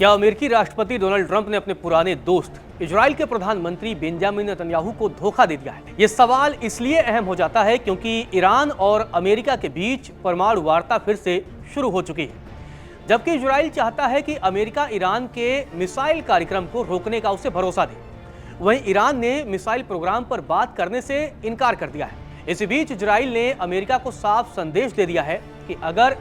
क्या अमेरिकी राष्ट्रपति डोनाल्ड ट्रंप ने अपने पुराने दोस्त इजराइल के प्रधानमंत्री बेंजामिन नेतन्याहू को धोखा दे दिया है? ये सवाल इसलिए अहम हो जाता है क्योंकि ईरान और अमेरिका के बीच परमाणु वार्ता फिर से शुरू हो चुकी है। जबकि इजराइल चाहता है कि अमेरिका ईरान के मिसाइल कार्यक्रम को रोकने का उसे भरोसा दे, वहीं ईरान ने मिसाइल प्रोग्राम पर बात करने से इनकार कर दिया है। इसी बीच इजराइल ने अमेरिका को साफ संदेश दे दिया है कि अगर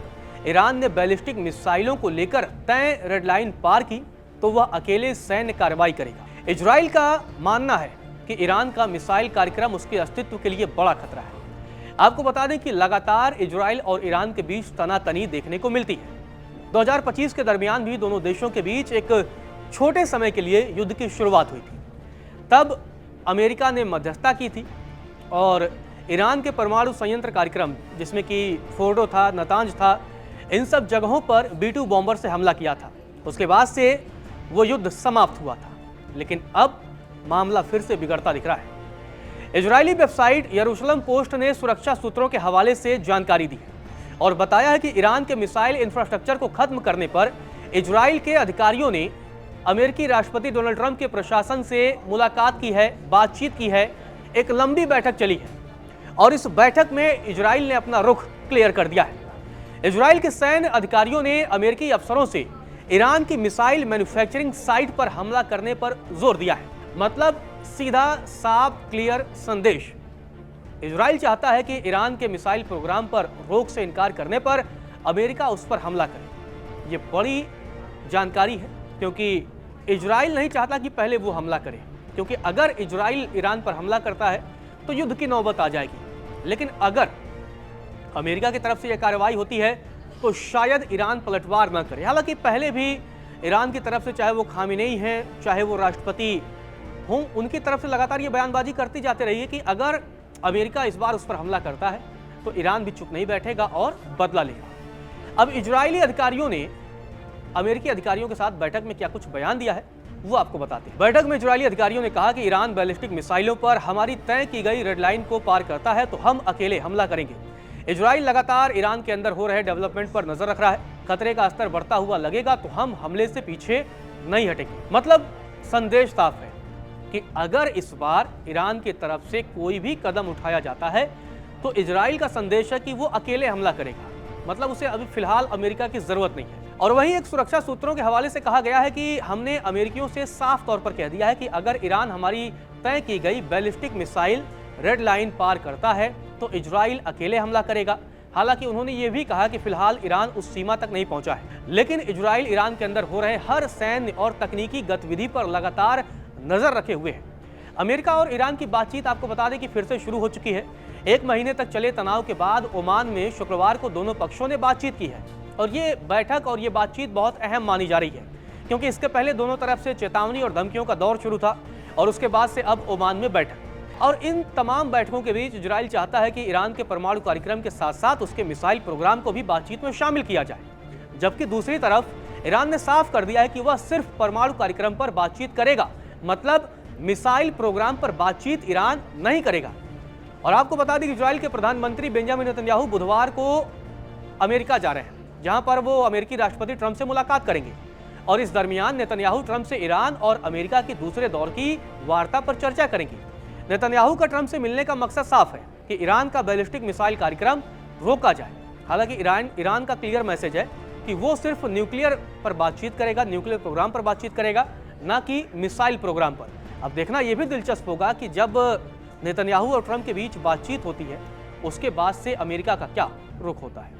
ईरान ने बैलिस्टिक मिसाइलों को लेकर तय रेड लाइन पार की तो वह अकेले सैन्य कार्रवाई करेगा। इजराइल का मानना है कि ईरान का मिसाइल कार्यक्रम उसके अस्तित्व के लिए बड़ा खतरा है। आपको बता दें कि लगातार इजराइल और ईरान के बीच तनातनी देखने को मिलती है। 2025 के दरमियान भी दोनों देशों के बीच एक छोटे समय के लिए युद्ध की शुरुआत हुई थी। तब अमेरिका ने मध्यस्थता की थी और ईरान के परमाणु संयंत्र कार्यक्रम, जिसमें कि फोर्डो था, नतांज था, इन सब जगहों पर B-2 बॉम्बर से हमला किया था। उसके बाद से वो युद्ध समाप्त हुआ था, लेकिन अब मामला फिर से बिगड़ता दिख रहा है। इजरायली वेबसाइट यरूशलेम पोस्ट ने सुरक्षा सूत्रों के हवाले से जानकारी दी है और बताया है कि ईरान के मिसाइल इंफ्रास्ट्रक्चर को खत्म करने पर इजराइल के अधिकारियों ने अमेरिकी राष्ट्रपति डोनाल्ड ट्रंप के प्रशासन से मुलाकात की है, बातचीत की है, एक लंबी बैठक चली है और इस बैठक में इजराइल ने अपना रुख क्लियर कर दिया है। इजराइल के सैन्य अधिकारियों ने अमेरिकी अफसरों से ईरान की मिसाइल मैन्युफैक्चरिंग साइट पर हमला करने पर जोर दिया है। मतलब सीधा साफ क्लियर संदेश। इजराइल चाहता है कि ईरान के मिसाइल प्रोग्राम पर रोक से इनकार करने पर अमेरिका उस पर हमला करे। ये बड़ी जानकारी है क्योंकि इजराइल नहीं चाहता कि पहले वो हमला करे, क्योंकि अगर इजराइल ईरान पर हमला करता है तो युद्ध की नौबत आ जाएगी। लेकिन अगर अमेरिका की तरफ से यह कार्रवाई होती है तो शायद ईरान पलटवार न करे। हालांकि पहले भी ईरान की तरफ से, चाहे वो खामिनेई हैं, चाहे वो राष्ट्रपति हों, उनकी तरफ से लगातार ये बयानबाजी करती जाती रही है कि अगर अमेरिका इस बार उस पर हमला करता है तो ईरान भी चुप नहीं बैठेगा और बदला लेगा। अब इजरायली अधिकारियों ने अमेरिकी अधिकारियों के साथ बैठक में क्या कुछ बयान दिया है वो आपको बताते हैं। बैठक में इजरायली अधिकारियों ने कहा कि ईरान बैलिस्टिक मिसाइलों पर हमारी तय की गई रेड लाइन को पार करता है तो हम अकेले हमला करेंगे। इजराइल लगातार ईरान के अंदर हो रहे डेवलपमेंट पर नजर रख रहा है। खतरे का स्तर बढ़ता हुआ लगेगा तो हम हमले से पीछे नहीं हटेंगे। मतलब संदेश साफ है कि अगर इस बार ईरान की तरफ से कोई भी कदम उठाया जाता है तो इजराइल का संदेश है कि वो अकेले हमला करेगा। मतलब उसे अभी फिलहाल अमेरिका की जरूरत नहीं है। और वहीं एक सुरक्षा सूत्रों के हवाले से कहा गया है कि हमने अमेरिकियों से साफ तौर पर कह दिया है कि अगर ईरान हमारी तय की गई बैलिस्टिक मिसाइल रेड लाइन पार करता है तो इजराइल अकेले हमला करेगा। हालांकि उन्होंने ये भी कहा कि फिलहाल ईरान उस सीमा तक नहीं पहुंचा है, लेकिन इजराइल ईरान के अंदर हो रहे हर सैन्य और तकनीकी गतिविधि पर लगातार नजर रखे हुए है। अमेरिका और ईरान की बातचीत आपको बता दें कि फिर से शुरू हो चुकी है। 1 महीने तक चले तनाव के बाद ओमान में शुक्रवार को दोनों पक्षों ने बातचीत की है और ये बैठक और ये बातचीत बहुत अहम मानी जा रही है क्योंकि इसके पहले दोनों तरफ से चेतावनी और धमकियों का दौर शुरू था और उसके बाद से अब ओमान में बैठक। और इन तमाम बैठकों के बीच इजराइल चाहता है कि ईरान के परमाणु कार्यक्रम के साथ साथ उसके मिसाइल प्रोग्राम को भी बातचीत में शामिल किया जाए। जबकि दूसरी तरफ ईरान ने साफ कर दिया है कि वह सिर्फ परमाणु कार्यक्रम पर बातचीत करेगा। मतलब मिसाइल प्रोग्राम पर बातचीत ईरान नहीं करेगा। और आपको बता दें कि इजराइल के प्रधानमंत्री बेंजामिन नेतन्याहू बुधवार को अमेरिका जा रहे हैं, जहां पर वो अमेरिकी राष्ट्रपति ट्रंप से मुलाकात करेंगे। और इस दरमियान नेतन्याहू ट्रंप से ईरान और अमेरिका की दूसरे दौर की वार्ता पर चर्चा करेंगे। नेतन्याहू का ट्रंप से मिलने का मकसद साफ है कि ईरान का बैलिस्टिक मिसाइल कार्यक्रम रोका जाए। हालांकि ईरान का क्लियर मैसेज है कि वो सिर्फ न्यूक्लियर पर बातचीत करेगा, न्यूक्लियर प्रोग्राम पर बातचीत करेगा, ना कि मिसाइल प्रोग्राम पर। अब देखना यह भी दिलचस्प होगा कि जब नेतन्याहू और ट्रंप के बीच बातचीत होती है उसके बाद से अमेरिका का क्या रुख होता है।